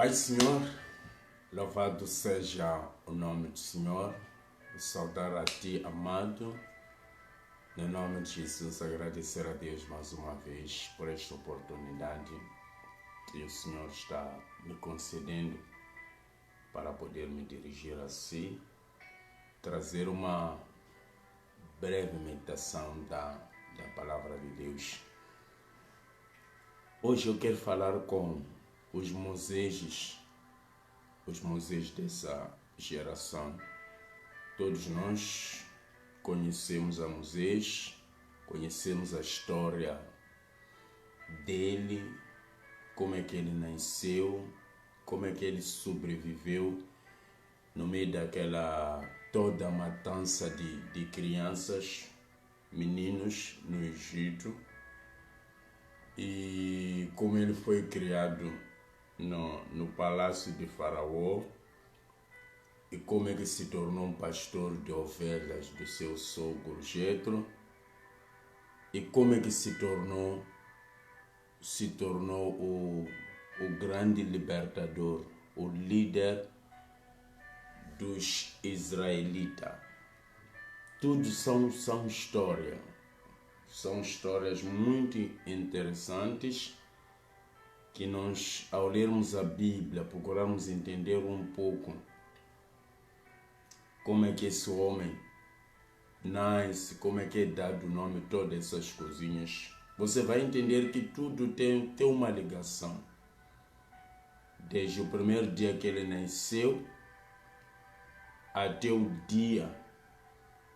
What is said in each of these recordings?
Pai Senhor, louvado seja o nome do Senhor, saudar a Ti, amado, no nome de Jesus, agradecer a Deus mais uma vez por esta oportunidade que o Senhor está me concedendo para poder me dirigir a Si, trazer uma breve meditação da Palavra de Deus. Hoje eu quero falar com os Moisés dessa geração. Todos nós conhecemos a Moisés, conhecemos a história dele, como é que ele nasceu, como é que ele sobreviveu no meio daquela toda a matança de crianças, meninos no Egito, e como ele foi criado no palácio de Faraó, e como ele se tornou um pastor de ovelhas do seu sogro Jetro, e como ele se tornou o grande libertador, o líder dos israelitas. Tudo são histórias. São histórias muito interessantes que nós, ao lermos a Bíblia, procuramos entender um pouco como é que esse homem nasce, como é que é dado o nome, todas essas coisinhas. Você vai entender que tudo tem uma ligação. Desde o primeiro dia que ele nasceu até o dia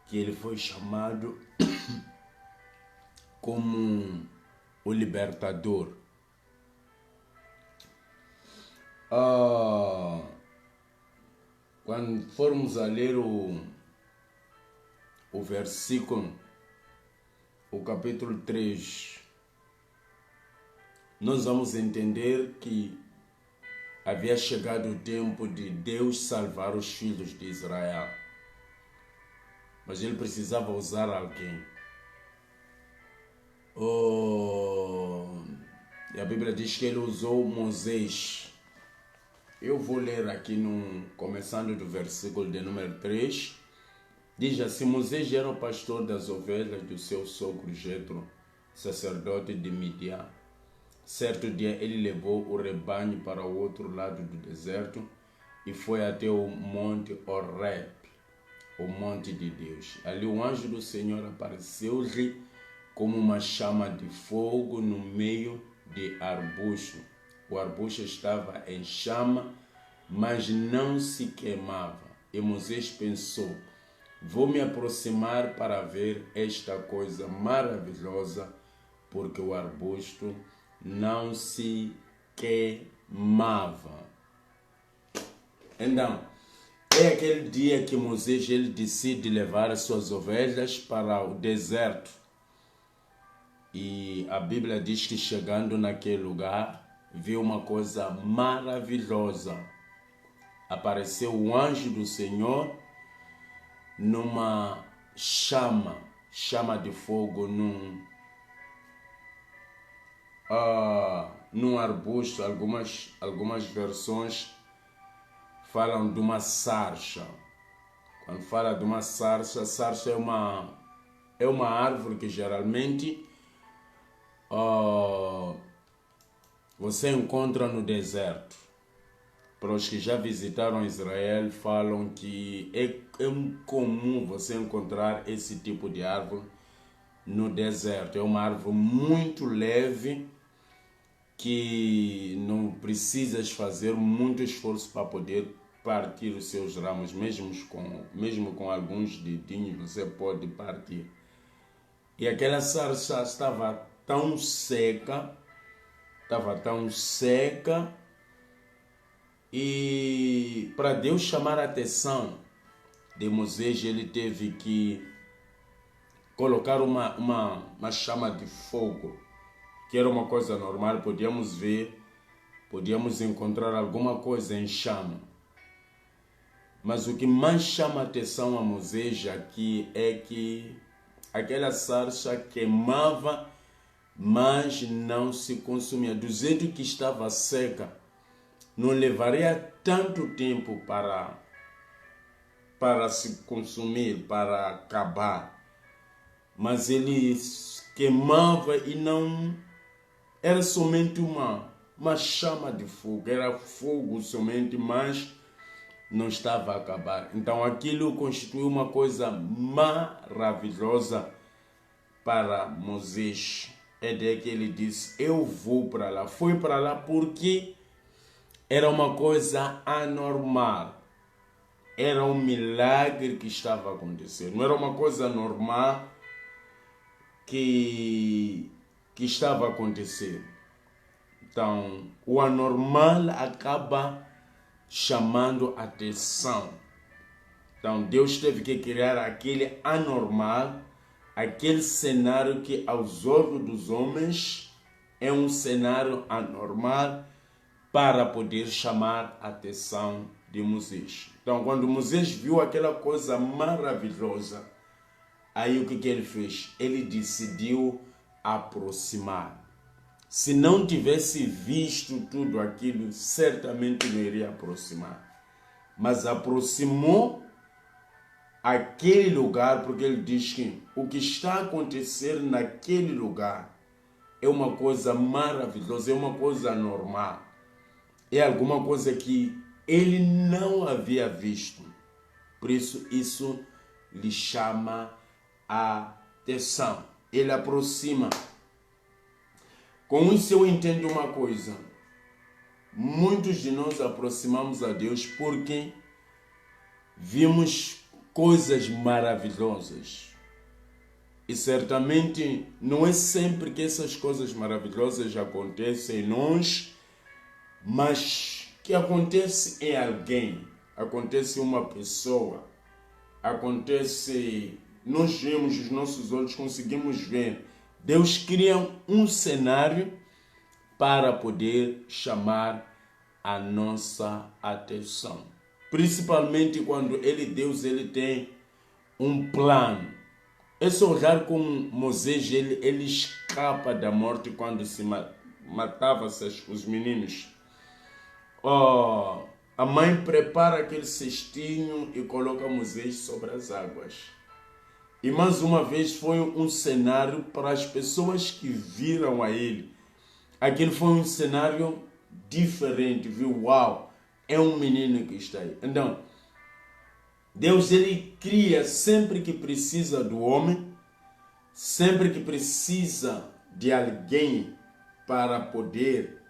que ele foi chamado como o libertador. Quando formos a ler o versículo, o capítulo 3, nós vamos entender que havia chegado o tempo de Deus salvar os filhos de Israel. Mas ele precisava usar alguém. E a Bíblia diz que ele usou Moisés. Eu vou ler aqui começando do versículo de número 3. Diz assim: Moisés era o pastor das ovelhas do seu sogro Jetro, sacerdote de Midian. Certo dia ele levou o rebanho para o outro lado do deserto e foi até o monte Horeb, o monte de Deus. Ali o anjo do Senhor apareceu-lhe como uma chama de fogo no meio de arbusto. O arbusto estava em chama, mas não se queimava. E Moisés pensou: vou me aproximar para ver esta coisa maravilhosa, porque o arbusto não se queimava. Então, é aquele dia que Moisés ele decide levar as suas ovelhas para o deserto. E a Bíblia diz que chegando naquele lugar, viu uma coisa maravilhosa. Apareceu o anjo do Senhor numa chama de fogo, num arbusto. Algumas versões falam de uma sarça. Quando fala de uma sarça, sarça é uma árvore que geralmente você encontra no deserto. Para os que já visitaram Israel, falam que é comum você encontrar esse tipo de árvore no deserto. É uma árvore muito leve que não precisas fazer muito esforço para poder partir os seus ramos, mesmo com alguns dedinhos você pode partir. E aquela sarça estava tão seca, e para Deus chamar a atenção de Moisés, ele teve que colocar uma chama de fogo, que era uma coisa normal, podíamos encontrar alguma coisa em chama. Mas o que mais chama a atenção a Moisés aqui é que aquela sarça queimava, mas não se consumia. Do jeito que estava seca, não levaria tanto tempo para se consumir, para acabar. Mas ele queimava e não era somente uma chama de fogo, era fogo somente, mas não estava a acabar. Então aquilo constituiu uma coisa maravilhosa para Moisés. É daí que ele disse, eu vou para lá. Foi para lá porque era uma coisa anormal. Era um milagre que estava a acontecer. Não era uma coisa normal que estava a acontecer. Então, o anormal acaba chamando atenção. Então, Deus teve que criar aquele anormal, aquele cenário que aos olhos dos homens é um cenário anormal para poder chamar a atenção de Moisés. Então, quando Moisés viu aquela coisa maravilhosa, aí o que ele fez? Ele decidiu aproximar. Se não tivesse visto tudo aquilo, certamente não iria aproximar. Mas aproximou aquele lugar, porque ele diz que o que está acontecendo naquele lugar é uma coisa maravilhosa, é uma coisa normal. É alguma coisa que ele não havia visto. Por isso, isso lhe chama a atenção. Ele aproxima. Com isso eu entendo uma coisa. Muitos de nós aproximamos a Deus porque vimos coisas maravilhosas. E certamente não é sempre que essas coisas maravilhosas acontecem em nós, mas que acontece em alguém, acontece em uma pessoa, acontece, nós vemos os nossos olhos, conseguimos ver. Deus cria um cenário para poder chamar a nossa atenção. Principalmente quando Deus tem um plano. É só olhar como Moisés, ele escapa da morte quando se matava-se os meninos. A mãe prepara aquele cestinho e coloca Moisés sobre as águas. E mais uma vez foi um cenário para as pessoas que viram a ele. Aquele foi um cenário diferente, viu? Uau, é um menino que está aí. Então, Deus ele cria sempre que precisa do homem, sempre que precisa de alguém para poder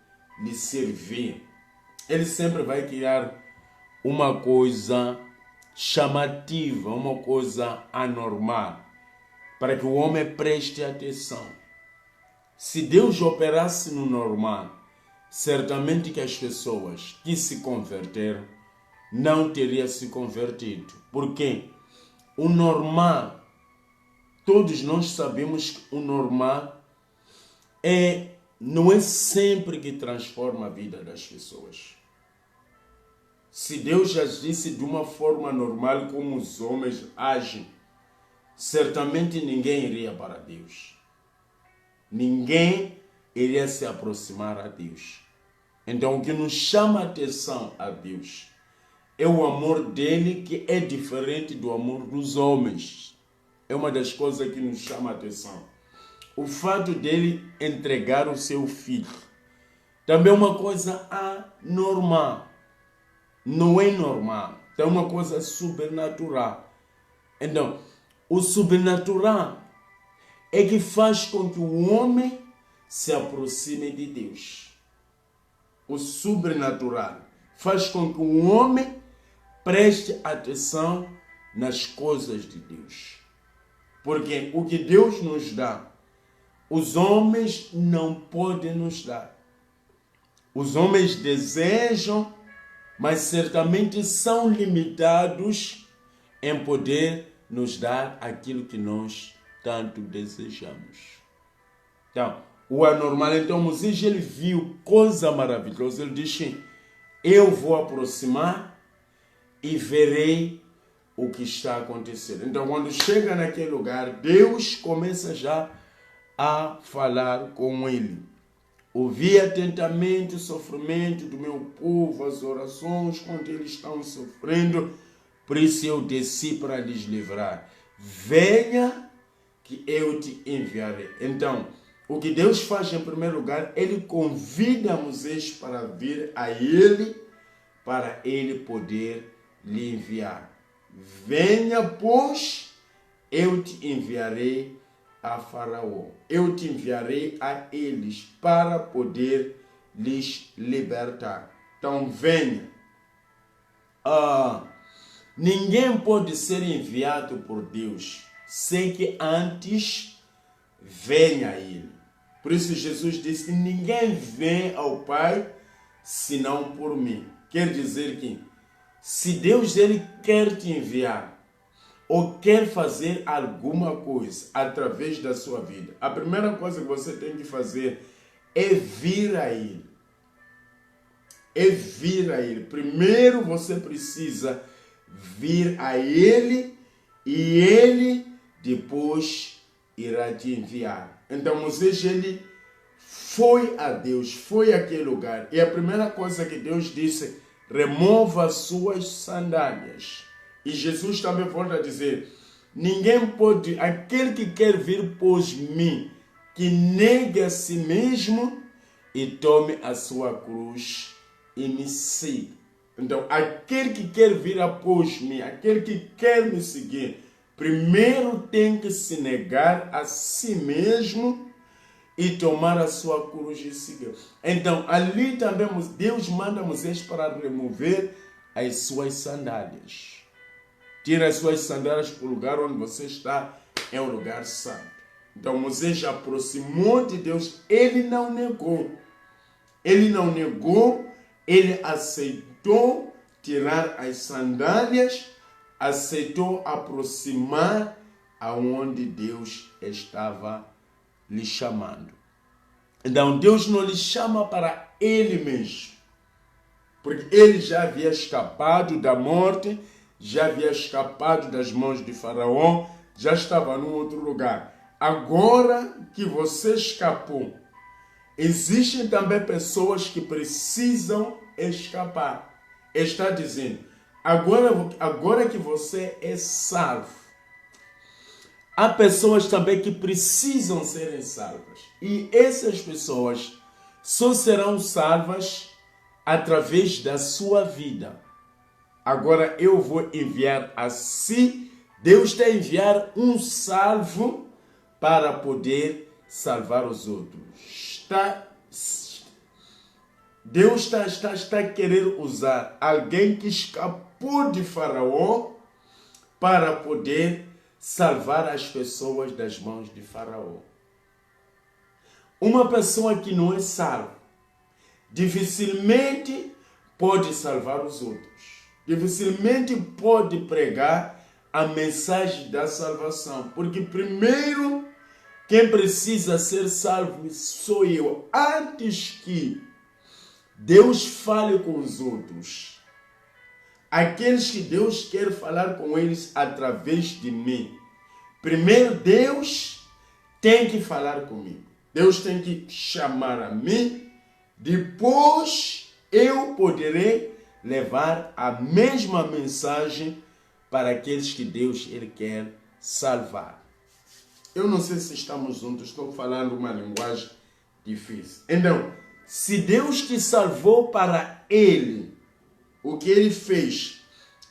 lhe servir. Ele sempre vai criar uma coisa chamativa, uma coisa anormal, para que o homem preste atenção. Se Deus operasse no normal, certamente que as pessoas que se converteram não teriam se convertido. Porque o normal, todos nós sabemos que o normal não é sempre que transforma a vida das pessoas. Se Deus agisse de uma forma normal como os homens agem, certamente ninguém iria para Deus. Ninguém iria se aproximar a Deus. Então, o que nos chama a atenção a Deus é o amor dele, que é diferente do amor dos homens. É uma das coisas que nos chama a atenção. O fato dele entregar o seu filho também é uma coisa anormal. Não é normal. É uma coisa sobrenatural. Então, o sobrenatural é que faz com que o homem se aproxime de Deus. O sobrenatural faz com que o homem preste atenção nas coisas de Deus. Porque o que Deus nos dá, os homens não podem nos dar. Os homens desejam, mas certamente são limitados em poder nos dar aquilo que nós tanto desejamos. Então, o anormal, então Moisés ele viu coisa maravilhosa. Ele disse, eu vou aproximar e verei o que está acontecendo. Então, quando chega naquele lugar, Deus começa já a falar com ele. Ouvi atentamente o sofrimento do meu povo, as orações quando eles estão sofrendo, por isso eu desci para lhes livrar. Venha que eu te enviarei. Então, o que Deus faz em primeiro lugar, Ele convida Moisés para vir a Ele, para Ele poder lhe enviar. Venha, pois, eu te enviarei a Faraó. Eu te enviarei a eles para poder lhes libertar. Então venha. Ninguém pode ser enviado por Deus sem que antes venha a Ele. Por isso Jesus disse que ninguém vem ao Pai senão por mim. Quer dizer que se Deus ele quer te enviar ou quer fazer alguma coisa através da sua vida, a primeira coisa que você tem que fazer é vir a Ele. É vir a Ele. Primeiro você precisa vir a Ele e Ele depois irá te enviar. Então Moisés ele foi a Deus, foi àquele lugar. E a primeira coisa que Deus disse, remova as suas sandálias. E Jesus também volta a dizer, ninguém pode, aquele que quer vir pós mim, que negue a si mesmo e tome a sua cruz e me siga. Então, aquele que quer vir após mim, aquele que quer me seguir, primeiro tem que se negar a si mesmo e tomar a sua cruz e seguir. Então, ali também Deus manda Moisés para remover as suas sandálias. Tira as suas sandálias para o lugar onde você está, é um lugar santo. Então Moisés aproximou de Deus, ele não negou. Ele não negou, ele aceitou tirar as sandálias, aceitou aproximar aonde Deus estava lhe chamando. Então Deus não lhe chama para ele mesmo, porque ele já havia escapado da morte, já havia escapado das mãos de Faraó, já estava num outro lugar. Agora que você escapou, existem também pessoas que precisam escapar. Está dizendo, agora que você é salvo, há pessoas também que precisam serem salvas. E essas pessoas só serão salvas através da sua vida. Agora eu vou enviar assim, Deus está a enviar um salvo para poder salvar os outros. Deus está a querer usar alguém que escapou de Faraó para poder salvar as pessoas das mãos de Faraó. Uma pessoa que não é salva dificilmente pode salvar os outros. Dificilmente pode pregar a mensagem da salvação. Porque primeiro, quem precisa ser salvo sou eu. Antes que Deus fale com os outros, aqueles que Deus quer falar com eles através de mim, primeiro Deus tem que falar comigo. Deus tem que chamar a mim, depois eu poderei levar a mesma mensagem para aqueles que Deus ele quer salvar. Eu não sei se estamos juntos, estou falando uma linguagem difícil. Então, se Deus te salvou para Ele, o que Ele fez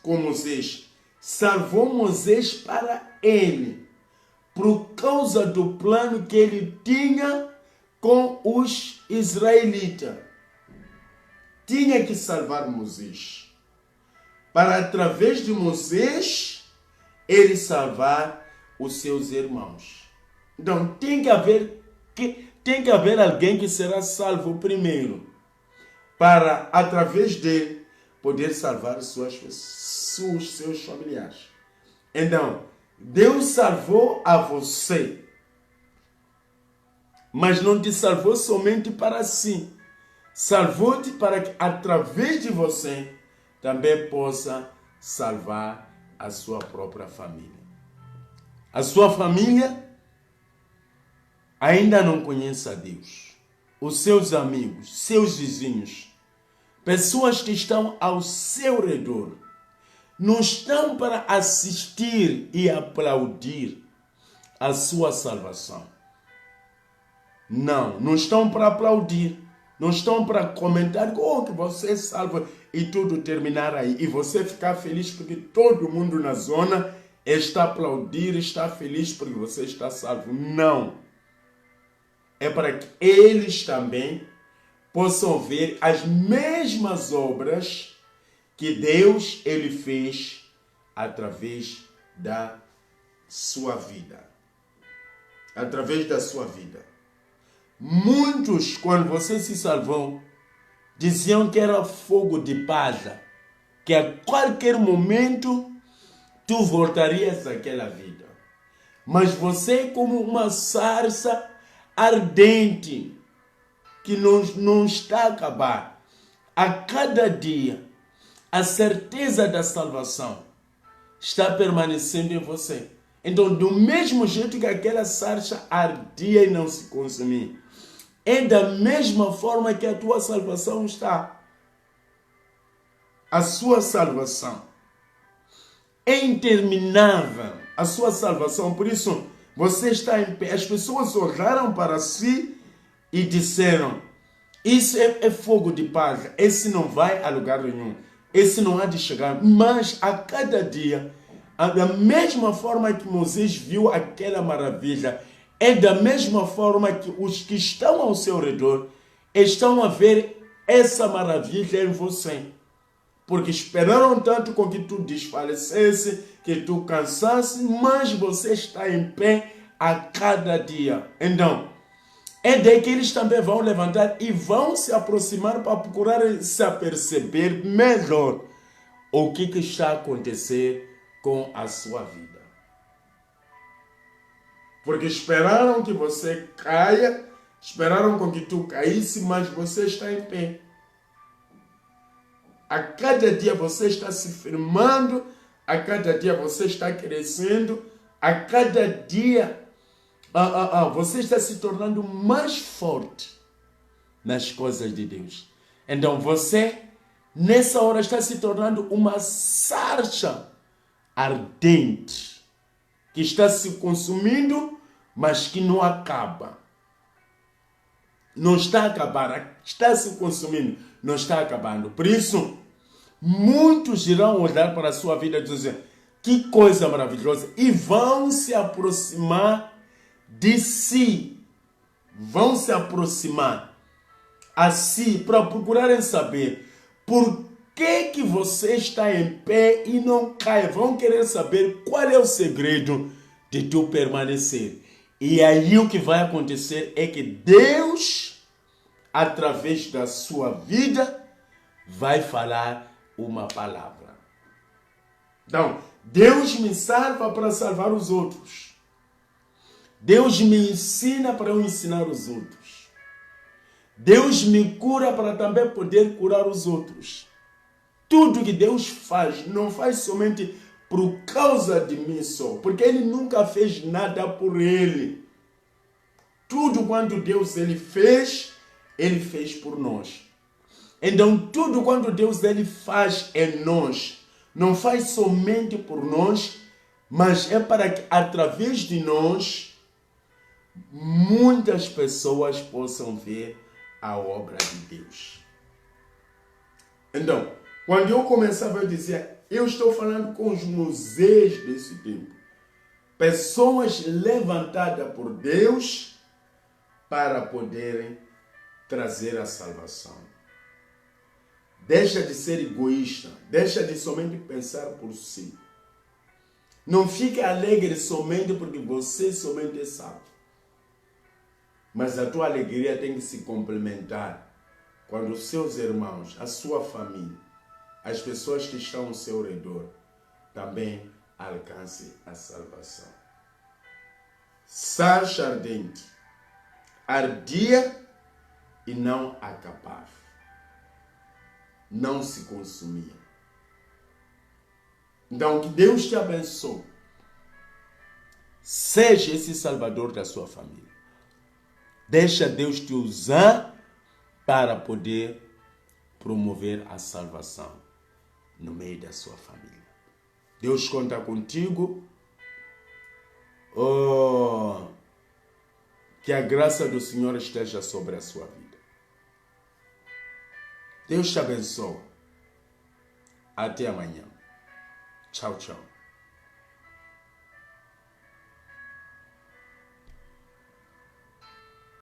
com Moisés, salvou Moisés para Ele, por causa do plano que Ele tinha com os israelitas. Tinha que salvar Moisés, para através de Moisés, ele salvar os seus irmãos. Então tem que haver alguém que será salvo primeiro, para através dele poder salvar seus familiares. Então, Deus salvou a você, mas não te salvou somente para si. Salvou-te para que, através de você, também possa salvar a sua própria família. A sua família ainda não conhece a Deus. os seus amigos, seus vizinhos, pessoas que estão ao seu redor, não estão para assistir e aplaudir a sua salvação. Não estão para aplaudir, não estão para comentar que você é salvo e tudo terminar aí. E você ficar feliz porque todo mundo na zona está a aplaudir, está feliz porque você está salvo. Não. É para que eles também possam ver as mesmas obras que Deus ele fez através da sua vida. Através da sua vida. Muitos, quando você se salvou, diziam que era fogo de palha, que a qualquer momento tu voltarias àquela vida. Mas você é como uma sarça ardente, que não está a acabar. A cada dia, a certeza da salvação está permanecendo em você. Então, do mesmo jeito que aquela sarça ardia e não se consumia, é da mesma forma que a tua salvação está. A sua salvação é interminável. A sua salvação, por isso, você está em pé. As pessoas olharam para si e disseram, isso é fogo de palha, esse não vai a lugar nenhum, esse não há de chegar. Mas a cada dia, da mesma forma que Moisés viu aquela maravilha, é da mesma forma que os que estão ao seu redor estão a ver essa maravilha em você. Porque esperaram tanto com que tu desfalecesse, que tu cansasse, mas você está em pé a cada dia. Então, é daí que eles também vão levantar e vão se aproximar para procurar se aperceber melhor o que está a acontecer com a sua vida. Porque esperaram que você caia, esperaram com que tu caísse, mas você está em pé. A cada dia você está se firmando, a cada dia você está crescendo, a cada dia você está se tornando mais forte nas coisas de Deus. Então você, nessa hora, está se tornando uma sarça ardente, que está se consumindo, mas que não acaba. Não está a acabar, está se consumindo, não está acabando. Por isso, muitos irão olhar para a sua vida e dizer, que coisa maravilhosa, e vão se aproximar de si, vão se aproximar a si para procurarem saber por que você está em pé e não cai. Vão querer saber qual é o segredo de tu permanecer. E aí o que vai acontecer é que Deus, através da sua vida, vai falar uma palavra. Então, Deus me salva para salvar os outros. Deus me ensina para eu ensinar os outros. Deus me cura para também poder curar os outros. Tudo que Deus faz, não faz somente por causa de mim só, porque Ele nunca fez nada por Ele. Tudo quanto Deus Ele fez por nós. Então, tudo quanto Deus Ele faz em nós, não faz somente por nós, mas é para que através de nós, muitas pessoas possam ver a obra de Deus. Então, quando eu começava a dizer, eu estou falando com os Moisés desse tempo, pessoas levantadas por Deus para poderem trazer a salvação. Deixa de ser egoísta, deixa de somente pensar por si. Não fique alegre somente porque você somente é salvo. Mas a tua alegria tem que se complementar quando os seus irmãos, a sua família, as pessoas que estão ao seu redor também alcancem a salvação. Sarça ardente, ardia e não acabava. Não se consumia. Então, que Deus te abençoe. Seja esse salvador da sua família. Deixa Deus te usar para poder promover a salvação no meio da sua família. Deus conta contigo. Que a graça do Senhor esteja sobre a sua vida. Deus te abençoe. Até amanhã. Tchau, tchau.